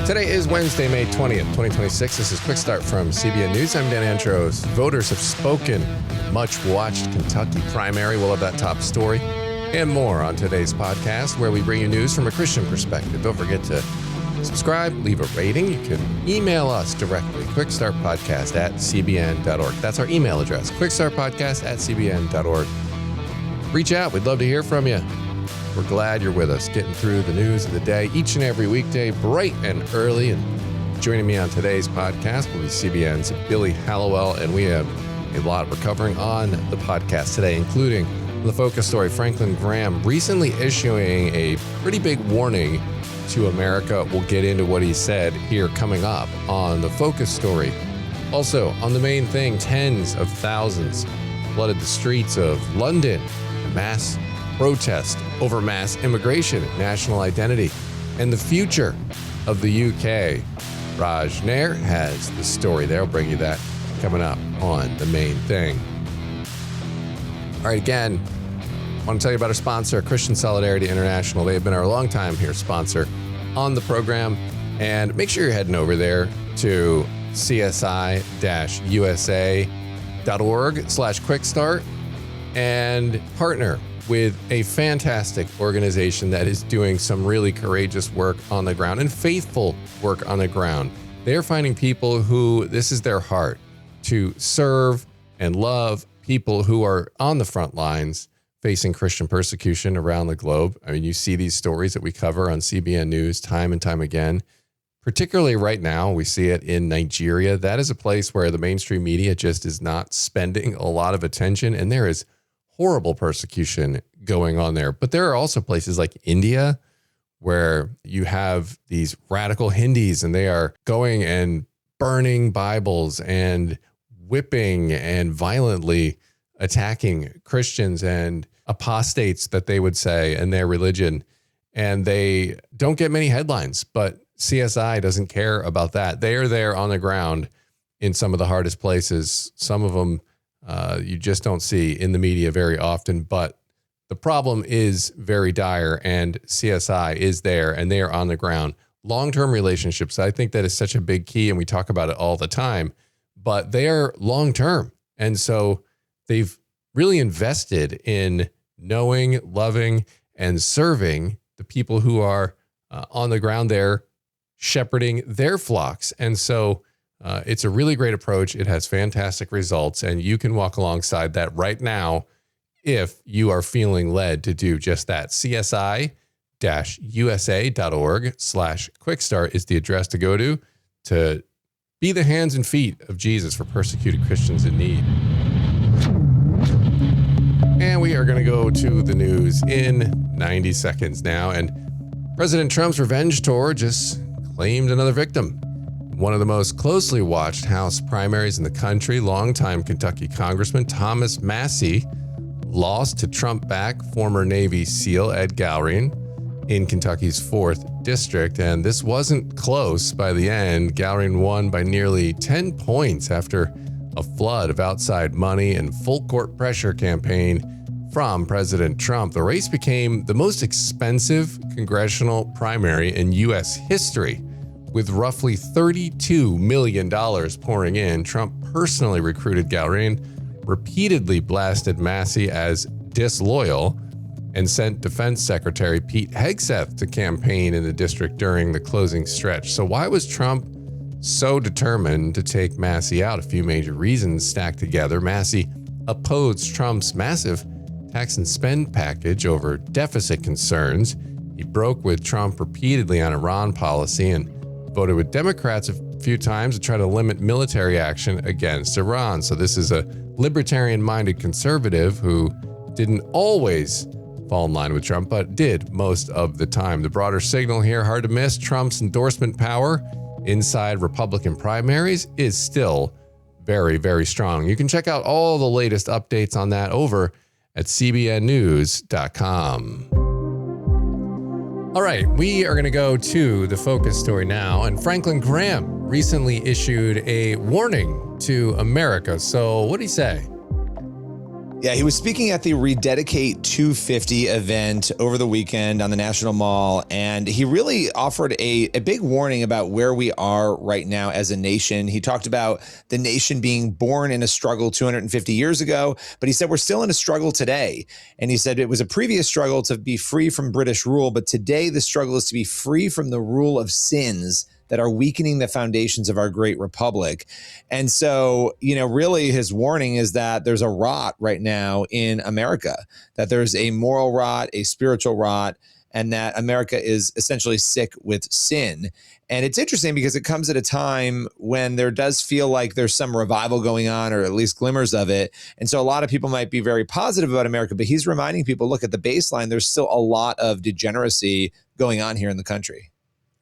Today is Wednesday, May 20th, 2026. This is Quick Start from CBN News. I'm Dan Andros. Voters have spoken. Much watched Kentucky primary. We'll have that top story and more on today's podcast, where we bring you news from a Christian perspective. Don't forget to subscribe, leave a rating. You can email us directly, quickstartpodcast@cbn.org. That's our email address, quickstartpodcast@cbn.org. Reach out. We'd love to hear from you. We're glad you're with us, getting through the news of the day each and every weekday, bright and early. And joining me on today's podcast will be CBN's Billy Hallowell, and we have a lot we're covering on the podcast today, including the focus story, Franklin Graham recently issuing a pretty big warning to America. We'll get into what he said here coming up on the focus story. Also, on the main thing, tens of thousands flooded the streets of London in mass protest over mass immigration, national identity, and the future of the UK. Raj Nair has the story there. I'll bring you that coming up on the main thing. All right, again, I want to tell you about our sponsor, Christian Solidarity International. They have been our longtime here sponsor on the program. And make sure you're heading over there to csi-usa.org/quickstart and partner with a fantastic organization that is doing some really courageous work on the ground and faithful work on the ground. They're finding people who this is their heart to serve and love people who are on the front lines facing Christian persecution around the globe. I mean, you see these stories that we cover on CBN News time and time again. Particularly right now, we see it in Nigeria. That is a place where the mainstream media just is not spending a lot of attention, and there is horrible persecution going on there. But there are also places like India where you have these radical Hindus, and they are going and burning Bibles and whipping and violently attacking Christians and apostates, that they would say, in their religion. And they don't get many headlines, but CSI doesn't care about that. They are there on the ground in some of the hardest places. Some of them you just don't see in the media very often, but the problem is very dire, and CSI is there, and they are on the ground. Long-term relationships, I think that is such a big key, and we talk about it all the time, but they are long-term. And so they've really invested in knowing, loving, and serving the people who are on the ground there, shepherding their flocks. And so it's a really great approach. It has fantastic results, and you can walk alongside that right now if you are feeling led to do just that. CSI-USA.org/quickstart is the address to go to be the hands and feet of Jesus for persecuted Christians in need. And we are going to go to the news in 90 seconds now. And President Trump's revenge tour just claimed another victim. One of the most closely watched House primaries in the country, longtime Kentucky Congressman Thomas Massie lost to Trump-backed former Navy SEAL Ed Gallrein in Kentucky's 4th District. And this wasn't close by the end. Gallrein won by nearly 10 points after a flood of outside money and full court pressure campaign from President Trump. The race became the most expensive congressional primary in U.S. history, with roughly $32 million pouring in. Trump personally recruited Gallrein, repeatedly blasted Massie as disloyal, and sent Defense Secretary Pete Hegseth to campaign in the district during the closing stretch. So why was Trump so determined to take Massie out? A few major reasons stacked together. Massie opposed Trump's massive tax and spend package over deficit concerns. He broke with Trump repeatedly on Iran policy and voted with Democrats a few times to try to limit military action against Iran. So this is a libertarian-minded conservative who didn't always fall in line with Trump, but did most of the time. The broader signal here, hard to miss, Trump's endorsement power inside Republican primaries is still very, very strong. You can check out all the latest updates on that over at cbnnews.com. All right, we are going to go to the focus story now. And Franklin Graham recently issued a warning to America. So what did he say? Yeah, he was speaking at the Rededicate 250 event over the weekend on the National Mall, and he really offered a big warning about where we are right now as a nation. He talked about the nation being born in a struggle 250 years ago, but he said we're still in a struggle today. And he said it was a previous struggle to be free from British rule, but today the struggle is to be free from the rule of sins that are weakening the foundations of our great republic. And so, really his warning is that there's a rot right now in America, that there's a moral rot, a spiritual rot, and that America is essentially sick with sin. And it's interesting because it comes at a time when there does feel like there's some revival going on, or at least glimmers of it. And so a lot of people might be very positive about America, but he's reminding people, look at the baseline, there's still a lot of degeneracy going on here in the country.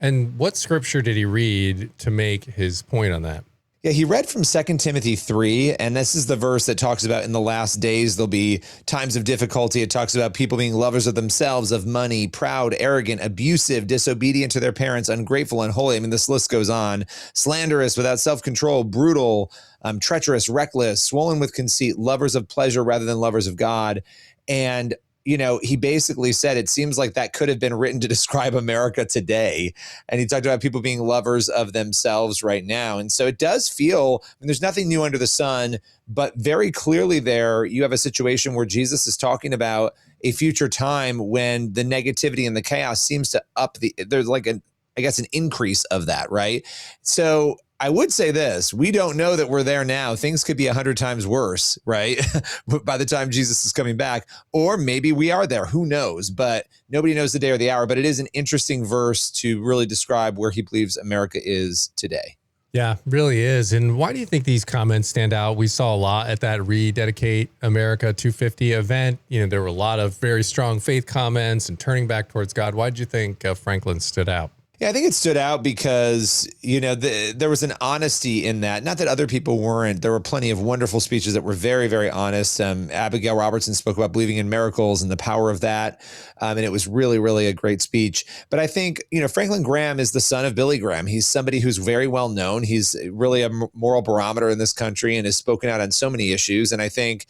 And what scripture did he read to make his point on that? Yeah, he read from 2 Timothy 3, and this is the verse that talks about in the last days there'll be times of difficulty. It talks about people being lovers of themselves, of money, proud, arrogant, abusive, disobedient to their parents, ungrateful, unholy. I mean, this list goes on. Slanderous, without self-control, brutal, treacherous, reckless, swollen with conceit, lovers of pleasure rather than lovers of God. And he basically said it seems like that could have been written to describe America today. And he talked about people being lovers of themselves right now. And so it does feel, there's nothing new under the sun, but very clearly there, you have a situation where Jesus is talking about a future time when the negativity and the chaos seems to there's like an increase of that, right? So I would say this, we don't know that we're there now. Things could be 100 times worse, right? By the time Jesus is coming back, or maybe we are there, who knows? But nobody knows the day or the hour, but it is an interesting verse to really describe where he believes America is today. Yeah, really is. And why do you think these comments stand out? We saw a lot at that Rededicate America 250 event. There were a lot of very strong faith comments and turning back towards God. Why did you think Franklin stood out? Yeah, I think it stood out because, there was an honesty in that. Not that other people weren't. There were plenty of wonderful speeches that were very, very honest. Abigail Robertson spoke about believing in miracles and the power of that. And it was really, really a great speech. But I think, Franklin Graham is the son of Billy Graham. He's somebody who's very well known. He's really a moral barometer in this country and has spoken out on so many issues. And I think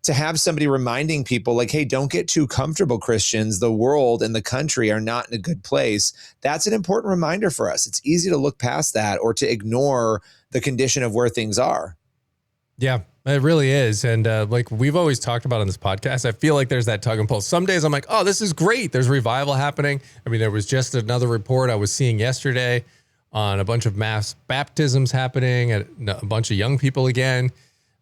to have somebody reminding people like, hey, don't get too comfortable, Christians. The world and the country are not in a good place. That's an important reminder for us. It's easy to look past that or to ignore the condition of where things are. Yeah, it really is. And like we've always talked about on this podcast, I feel like there's that tug and pull. Some days I'm like, oh, this is great. There's revival happening. I mean, there was just another report I was seeing yesterday on a bunch of mass baptisms happening at a bunch of young people again.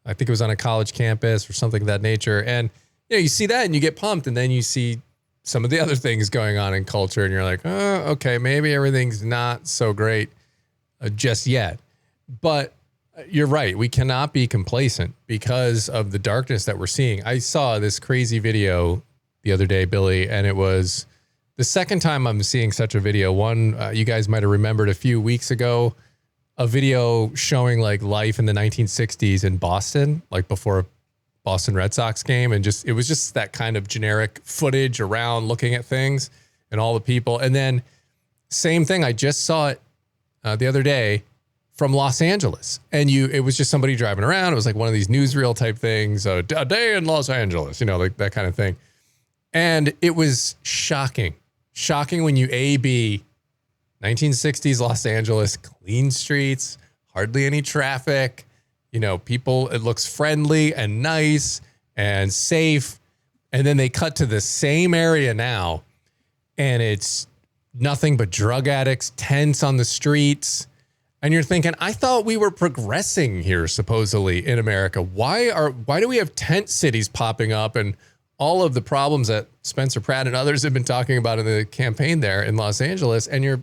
I think it was on a college campus or something of that nature. And you see that and you get pumped, and then you see some of the other things going on in culture and you're like, oh, okay, maybe everything's not so great just yet. But you're right. We cannot be complacent because of the darkness that we're seeing. I saw this crazy video the other day, Billy, and it was the second time I'm seeing such a video. One, you guys might have remembered a few weeks ago, a video showing like life in the 1960s in Boston, like before a Boston Red Sox game. And it was just that kind of generic footage around looking at things and all the people. And then same thing, I just saw it the other day from Los Angeles. And it was just somebody driving around. It was like one of these newsreel type things, a day in Los Angeles, like that kind of thing. And it was shocking when you A/B 1960s Los Angeles, clean streets, hardly any traffic, people, it looks friendly and nice and safe. And then they cut to the same area now, and it's nothing but drug addicts, tents on the streets. And you're thinking, I thought we were progressing here, supposedly, in America. Why do we have tent cities popping up and all of the problems that Spencer Pratt and others have been talking about in the campaign there in Los Angeles? And you're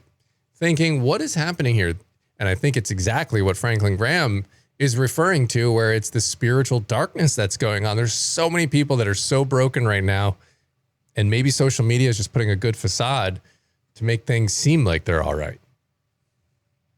thinking, what is happening here? And I think it's exactly what Franklin Graham is referring to, where it's the spiritual darkness that's going on. There's so many people that are so broken right now, and maybe social media is just putting a good facade to make things seem like they're all right.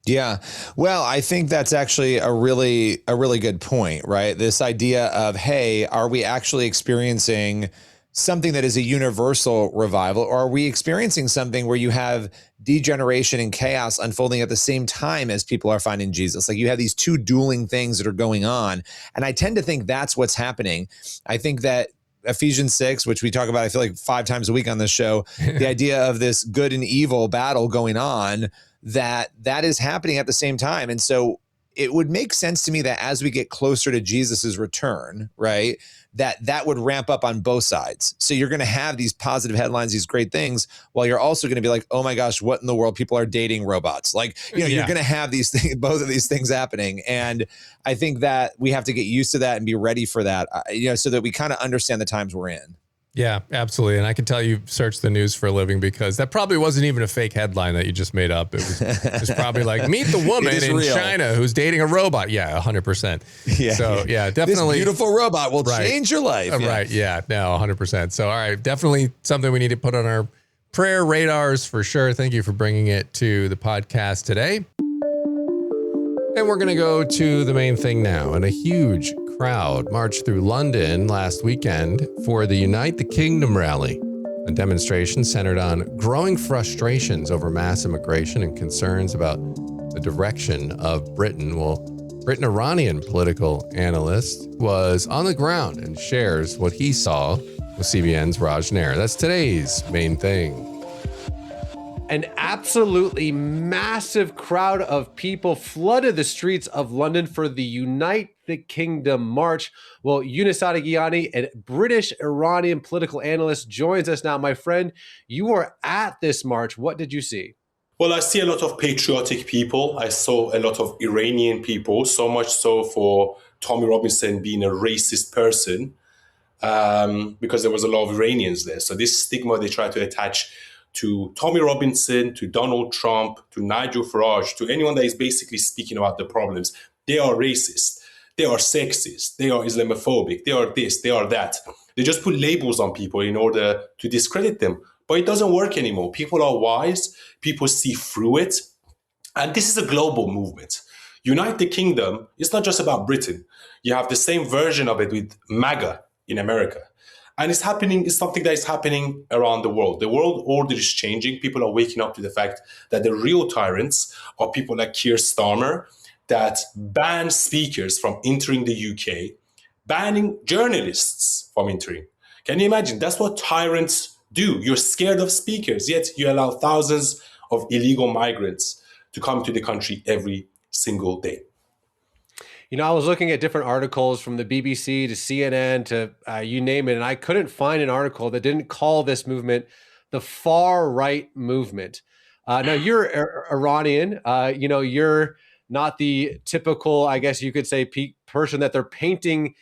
Yeah. Well, I think that's actually a really good point, right? This idea of, hey, are we actually experiencing something that is a universal revival, or are we experiencing something where you have degeneration and chaos unfolding at the same time as people are finding Jesus? Like you have these two dueling things that are going on. And I tend to think that's what's happening. I think that Ephesians 6, which we talk about, I feel like 5 times a week on this show, the idea of this good and evil battle going on, that is happening at the same time. And so it would make sense to me that as we get closer to Jesus's return, right, that would ramp up on both sides. So you're going to have these positive headlines, these great things, while you're also going to be like, oh my gosh, what in the world? People are dating robots. Like, you're going to have these things, both of these things happening. And I think that we have to get used to that and be ready for that, so that we kind of understand the times we're in. Yeah, absolutely. And I can tell you search the news for a living, because that probably wasn't even a fake headline that you just made up. It was probably like, meet the woman in real. China who's dating a robot. Yeah, 100%. Yeah. So yeah, definitely. This beautiful robot will change your life. Yeah. Right. Yeah, no, 100%. So, all right, definitely something we need to put on our prayer radars for sure. Thank you for bringing it to the podcast today. And we're going to go to the main thing now. And a huge crowd marched through London last weekend for the Unite the Kingdom rally. A demonstration centered on growing frustrations over mass immigration and concerns about the direction of Britain. Well, Britain-Iranian political analyst was on the ground and shares what he saw with CBN's Raj Nair. That's today's main thing. An absolutely massive crowd of people flooded the streets of London for the Unite the Kingdom March. Well, Yunus Adegiani, a British-Iranian political analyst, joins us now. My friend, you were at this march. What did you see? Well, I see a lot of patriotic people. I saw a lot of Iranian people, so much so for Tommy Robinson being a racist person, because there was a lot of Iranians there. So this stigma they try to attach to Tommy Robinson, to Donald Trump, to Nigel Farage, to anyone that is basically speaking about the problems. They are racist. They are sexist. They are Islamophobic. They are this. They are that. They just put labels on people in order to discredit them. But it doesn't work anymore. People are wise. People see through it. And this is a global movement. Unite the Kingdom is not just about Britain. You have the same version of it with MAGA in America. And it's happening, it's something that is happening around the world. The world order is changing. People are waking up to the fact that the real tyrants are people like Keir Starmer that ban speakers from entering the UK, banning journalists from entering. Can you imagine? That's what tyrants do. You're scared of speakers, yet you allow thousands of illegal migrants to come to the country every single day. I was looking at different articles from the BBC to CNN to you name it, and I couldn't find an article that didn't call this movement the far right movement. Now, you're Iranian. You're not the typical, I guess you could say, person that they're painting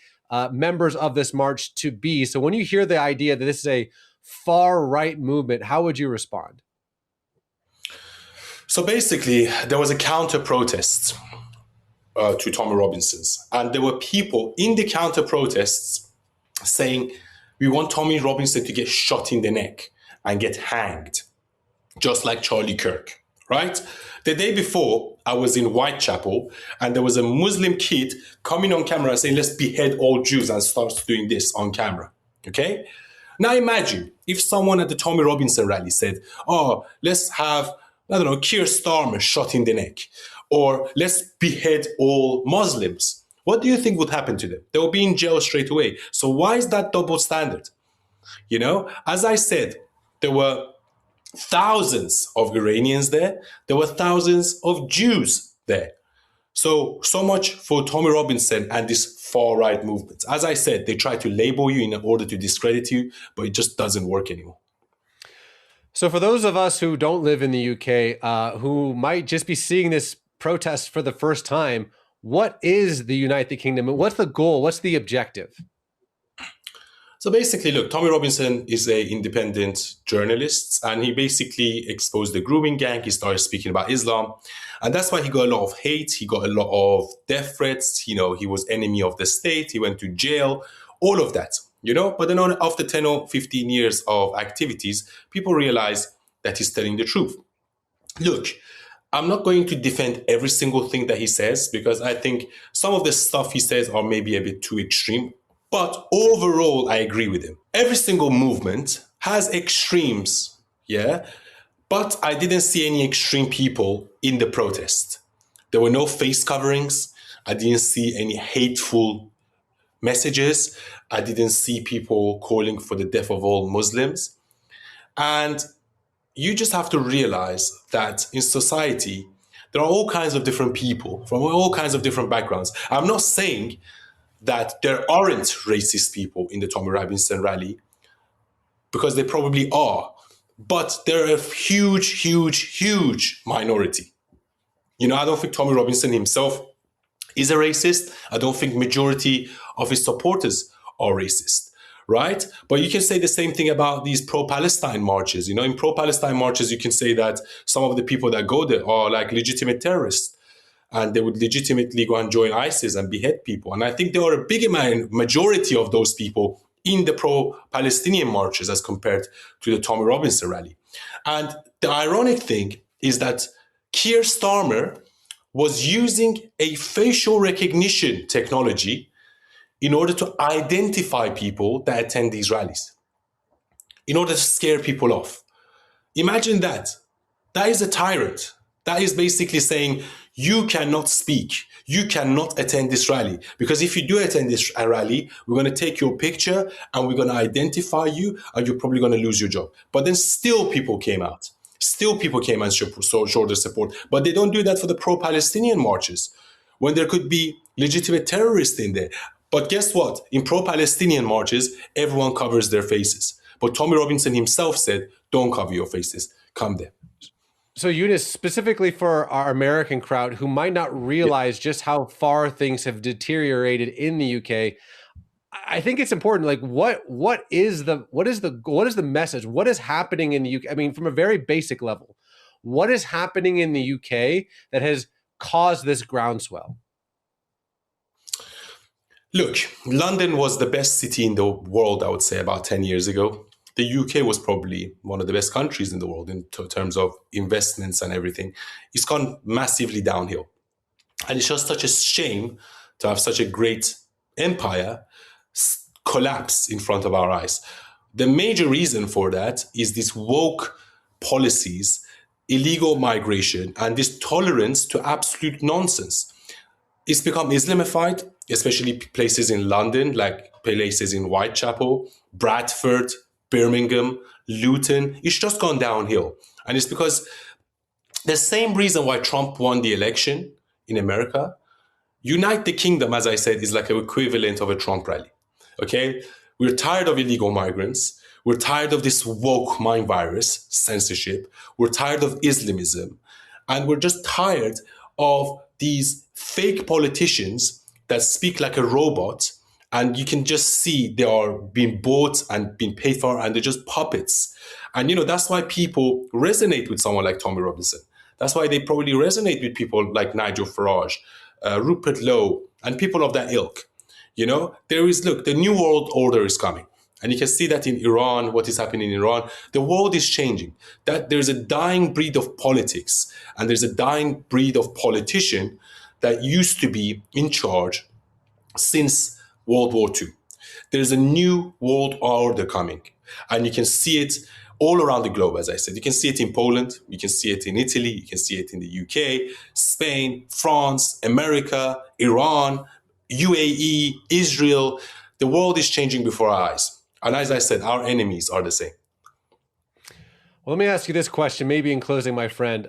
members of this march to be. So when you hear the idea that this is a far right movement, how would you respond? So basically, there was a counter protest to Tommy Robinson's. And there were people in the counter protests saying, we want Tommy Robinson to get shot in the neck and get hanged, just like Charlie Kirk, right? The day before, I was in Whitechapel and there was a Muslim kid coming on camera and saying, let's behead all Jews, and starts doing this on camera, okay? Now imagine if someone at the Tommy Robinson rally said, oh, let's have, Keir Starmer shot in the neck, or let's behead all Muslims. What do you think would happen to them? They will be in jail straight away. So why is that double standard? As I said, there were thousands of Iranians there. There were thousands of Jews there. So much for Tommy Robinson and this far-right movement. As I said, they try to label you in order to discredit you, but it just doesn't work anymore. So for those of us who don't live in the UK, who might just be seeing this protest for the first time, what is the Unite the Kingdom? What's the goal? What's the objective? So basically, look, Tommy Robinson is an independent journalist, and he basically exposed the grooming gang. He started speaking about Islam, and that's why he got a lot of hate. He got a lot of death threats. He was enemy of the state. He went to jail, all of that, But then after 10 or 15 years of activities, people realize that he's telling the truth. Look, I'm not going to defend every single thing that he says, because I think some of the stuff he says are maybe a bit too extreme. But overall, I agree with him. Every single movement has extremes, yeah? But I didn't see any extreme people in the protest. There were no face coverings. I didn't see any hateful messages. I didn't see people calling for the death of all Muslims. And you just have to realize that in society, there are all kinds of different people from all kinds of different backgrounds. I'm not saying that there aren't racist people in the Tommy Robinson rally, because they probably are. But they're a huge, huge, huge minority. You know, I don't think Tommy Robinson himself is a racist. I don't think majority of his supporters are racist, right? But you can say the same thing about these pro-Palestine marches. You know, in pro-Palestine marches, you can say that some of the people that go there are like legitimate terrorists, and they would legitimately go and join ISIS and behead people. And I think there are a big majority of those people in the pro-Palestinian marches as compared to the Tommy Robinson rally. And the ironic thing is that Keir Starmer was using a facial recognition technology in order to identify people that attend these rallies, in order to scare people off. Imagine that. That is a tyrant. That is basically saying, you cannot speak, you cannot attend this rally. Because if you do attend this rally, we're going to take your picture and we're going to identify you, and you're probably going to lose your job. But then still people came out. Still people came and showed their support. But they don't do that for the pro-Palestinian marches, when there could be legitimate terrorists in there. But guess what? In pro-Palestinian marches, everyone covers their faces. But Tommy Robinson himself said, don't cover your faces, come there. So Eunice, specifically for our American crowd who might not realize just how far things have deteriorated in the UK, I think it's important. Like, what is the message? What is happening in the UK? I mean, from a very basic level, what is happening in the UK that has caused this groundswell? Look, London was the best city in the world, I would say, about 10 years ago. The UK was probably one of the best countries in the world in terms of investments and everything. It's gone massively downhill. And it's just such a shame to have such a great empire collapse in front of our eyes. The major reason for that is these woke policies, illegal migration, and this tolerance to absolute nonsense. It's become Islamified, especially places in London, like places in Whitechapel, Bradford, Birmingham, Luton. It's just gone downhill. And it's because the same reason why Trump won the election in America, Unite the Kingdom, as I said, is like an equivalent of a Trump rally. Okay? We're tired of illegal migrants. We're tired of this woke mind virus, censorship. We're tired of Islamism. And we're just tired of these fake politicians that speak like a robot, and you can just see they are being bought and being paid for, and they're just puppets. And, you know, that's why people resonate with someone like Tommy Robinson. That's why they probably resonate with people like Nigel Farage, Rupert Lowe, and people of that ilk. You know, the new world order is coming. And you can see that in Iran, what is happening in Iran. The world is changing. That there's a dying breed of politics, and there's a dying breed of politician that used to be in charge since World War II. There's a new world order coming, and you can see it all around the globe, as I said. You can see it in Poland, you can see it in Italy, you can see it in the UK, Spain, France, America, Iran, UAE, Israel. The world is changing before our eyes. And as I said, our enemies are the same. Well, let me ask you this question, maybe in closing, my friend.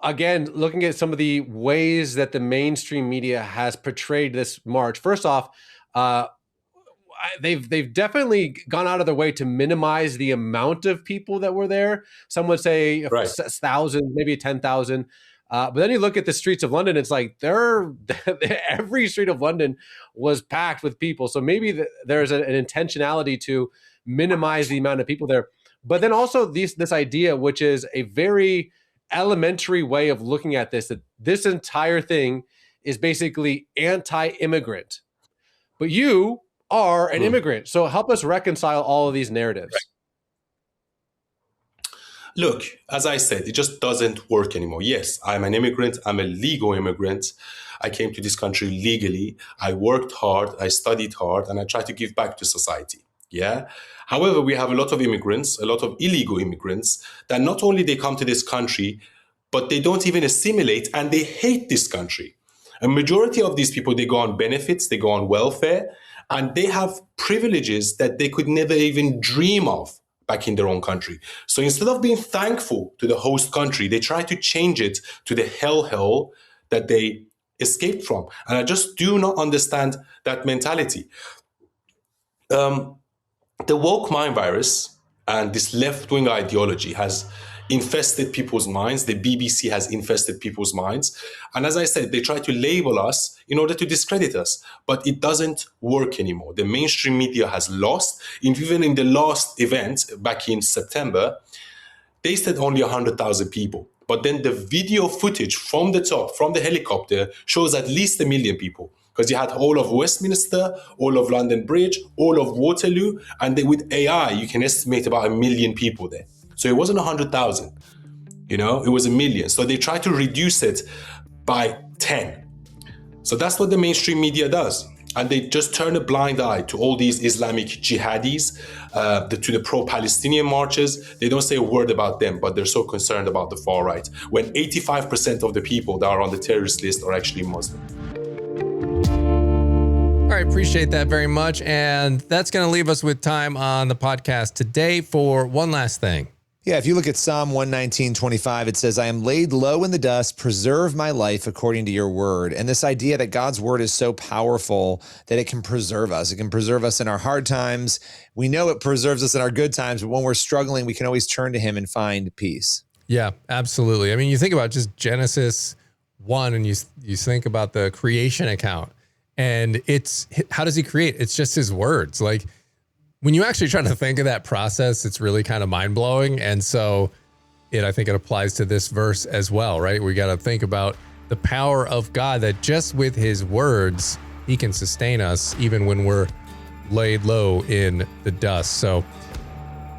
Again, looking at some of the ways that the mainstream media has portrayed this march. First off, they've definitely gone out of their way to minimize the amount of people that were there. Some would say 1,000, maybe 10,000. But then you look at the streets of London, it's like every street of London was packed with people. So maybe there's an intentionality to minimize the amount of people there. But then also this idea, which is a very elementary way of looking at this, that this entire thing is basically anti-immigrant. But you are an immigrant. So help us reconcile all of these narratives. Right. Look, as I said, it just doesn't work anymore. Yes, I'm an immigrant. I'm a legal immigrant. I came to this country legally. I worked hard, I studied hard, and I tried to give back to society. Yeah. However, we have a lot of immigrants, a lot of illegal immigrants, that not only they come to this country, but they don't even assimilate and they hate this country. A majority of these people, they go on benefits, they go on welfare, and they have privileges that they could never even dream of back in their own country. So instead of being thankful to the host country, they try to change it to the hellhole that they escaped from. And I just do not understand that mentality. The woke mind virus and this left-wing ideology has infested people's minds. The BBC has infested people's minds. And as I said, they try to label us in order to discredit us, but it doesn't work anymore. The mainstream media has lost. Even in the last event back in September, they said only 100,000 people. But then the video footage from the top, from the helicopter, shows at least 1 million people. Because you had all of Westminster, all of London Bridge, all of Waterloo, and then with AI, you can estimate about 1 million people there. So it wasn't 100,000, it was 1 million. So they try to reduce it by 10. So that's what the mainstream media does. And they just turn a blind eye to all these Islamic jihadis, to the pro-Palestinian marches. They don't say a word about them, but they're so concerned about the far right, when 85% of the people that are on the terrorist list are actually Muslim. All right, appreciate that very much. And that's going to leave us with time on the podcast today for one last thing. Yeah, if you look at Psalm 119:25, it says, I am laid low in the dust, preserve my life according to your word. And this idea that God's word is so powerful that it can preserve us. It can preserve us in our hard times. We know it preserves us in our good times, but when we're struggling, we can always turn to him and find peace. Yeah, absolutely. I mean, you think about just Genesis 1 and you think about the creation account. And how does he create? It's just his words. Like when you actually try to think of that process, it's really kind of mind blowing. And so I think it applies to this verse as well, right? We got to think about the power of God, that just with his words, he can sustain us even when we're laid low in the dust. So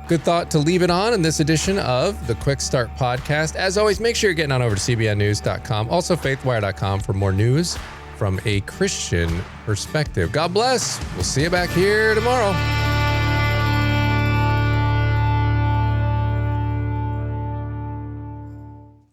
good thought to leave it on in this edition of the Quick Start Podcast. As always, make sure you're getting on over to cbnnews.com, also faithwire.com for more news from a Christian perspective. God bless. We'll see you back here tomorrow.